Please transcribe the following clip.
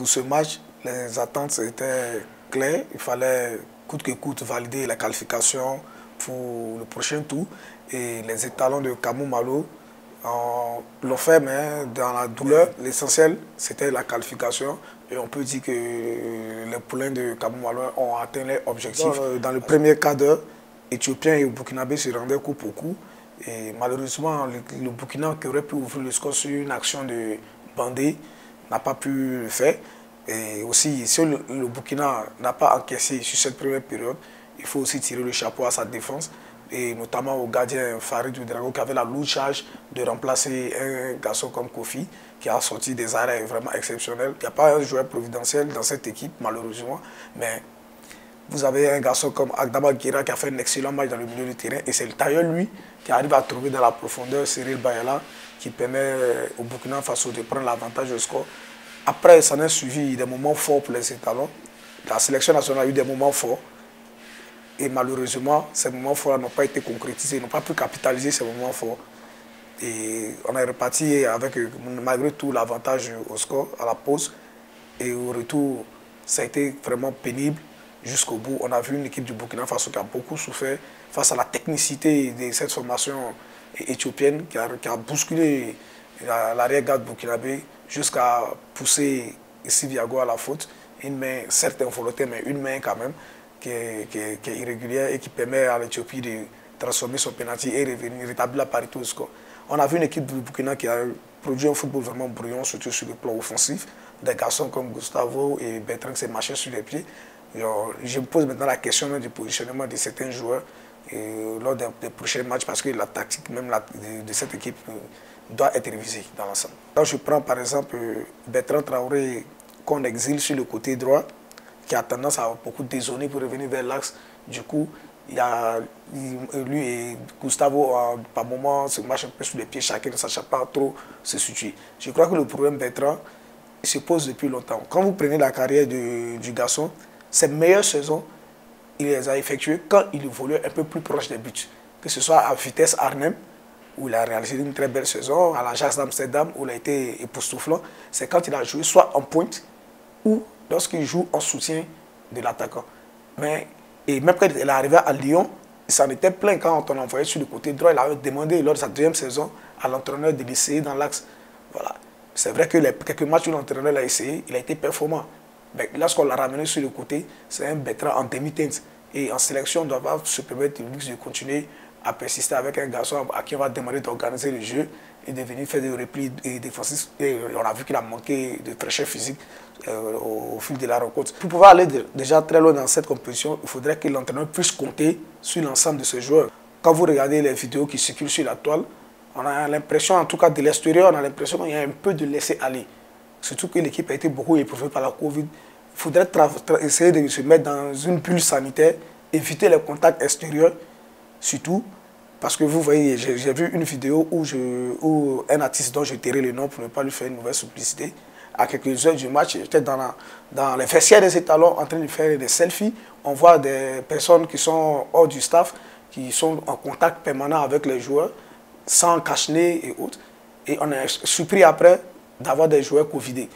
pour ce match, les attentes étaient claires. Il fallait coûte que coûte valider la qualification pour le prochain tour. Et les étalons de Kamou Malo l'ont fait, mais dans la douleur, l'essentiel, c'était la qualification. Et on peut dire que les poulains de Kamou Malo ont atteint leur objectif. Dans le premier quart d'heure, Éthiopiens et Burkinabé se rendaient coup pour coup. Et malheureusement, le Burkina qui aurait pu ouvrir le score sur une action de Bandé n'a pas pu le faire. Et aussi, si le Burkina n'a pas encaissé sur cette première période, il faut aussi tirer le chapeau à sa défense, et notamment au gardien Farid Ouedraogo qui avait la lourde charge de remplacer un garçon comme Kofi qui a sorti des arrêts vraiment exceptionnels. Il n'y a pas un joueur providentiel dans cette équipe, malheureusement, mais vous avez un garçon comme Agdaba Guira qui a fait un excellent match dans le milieu du terrain, et c'est le tailleur, lui, qui arrive à trouver dans la profondeur Cyril Bayala qui permet au Burkina Faso de prendre l'avantage au score. Après, ça a suivi des moments forts pour les étalons. La sélection nationale a eu des moments forts. Et malheureusement, ces moments forts n'ont pas été concrétisés, n'ont pas pu capitaliser ces moments forts. Et on est reparti avec, malgré tout, l'avantage au score, à la pause. Et au retour, ça a été vraiment pénible jusqu'au bout. On a vu une équipe du Burkina Faso qui a beaucoup souffert face à la technicité de cette formation éthiopienne qui a bousculé l'arrière-garde burkinabé jusqu'à pousser Siviago à la faute. Une main, certes involontaire, mais une main quand même, qui est irrégulière et qui permet à l'Éthiopie de transformer son penalty et rétablir la parité au score. On a vu une équipe du Burkina qui a produit un football vraiment brillant, surtout sur le plan offensif. Des garçons comme Gustavo et Bertrand qui s'est marché sur les pieds. Je me pose maintenant la question du positionnement de certains joueurs lors des prochains matchs, parce que la tactique même de cette équipe doit être révisée dans l'ensemble. Quand je prends par exemple Bertrand Traoré qu'on exile sur le côté droit, qui a tendance à beaucoup dézoner pour revenir vers l'axe, du coup, il y a lui et Gustavo, par moments, se marchent un peu sous les pieds, chacun ne sachant pas trop se situer. Je crois que le problème Bertrand se pose depuis longtemps. Quand vous prenez la carrière du garçon, ses meilleures saisons, il les a effectuées quand il évoluait un peu plus proche des buts. Que ce soit à Vitesse Arnhem, où il a réalisé une très belle saison, à l'Ajax d'Amsterdam, où il a été époustouflant, c'est quand il a joué soit en pointe, ou lorsqu'il joue en soutien de l'attaquant. Et même quand il est arrivé à Lyon, il s'en était plein quand on l'envoyait sur le côté droit. Il avait demandé lors de sa deuxième saison à l'entraîneur de l'essayer dans l'axe. Voilà. C'est vrai que les quelques matchs où l'entraîneur l'a essayé, il a été performant. Mais lorsqu'on l'a ramené sur le côté, c'est un Bertrand en demi-teinte. Et en sélection, on doit pas se permettre de continuer à persister avec un garçon à qui on va demander d'organiser le jeu et de venir faire des replis défensifs. Et on a vu qu'il a manqué de fraîcheur physique au fil de la rencontre. Pour pouvoir aller déjà très loin dans cette compétition, il faudrait que l'entraîneur puisse compter sur l'ensemble de ces joueurs. Quand vous regardez les vidéos qui circulent sur la toile, on a l'impression, en tout cas de l'extérieur, on a l'impression qu'il y a un peu de laisser-aller. Surtout que l'équipe a été beaucoup éprouvée par la Covid. Il faudrait essayer de se mettre dans une bulle sanitaire, éviter les contacts extérieurs, surtout parce que vous voyez, j'ai vu une vidéo où un artiste dont je tairai le nom pour ne pas lui faire une mauvaise publicité, à quelques heures du match, j'étais dans les vestiaires des étalons en train de faire des selfies. On voit des personnes qui sont hors du staff, qui sont en contact permanent avec les joueurs, sans cache-nez et autres. Et on est surpris après d'avoir des joueurs covidés.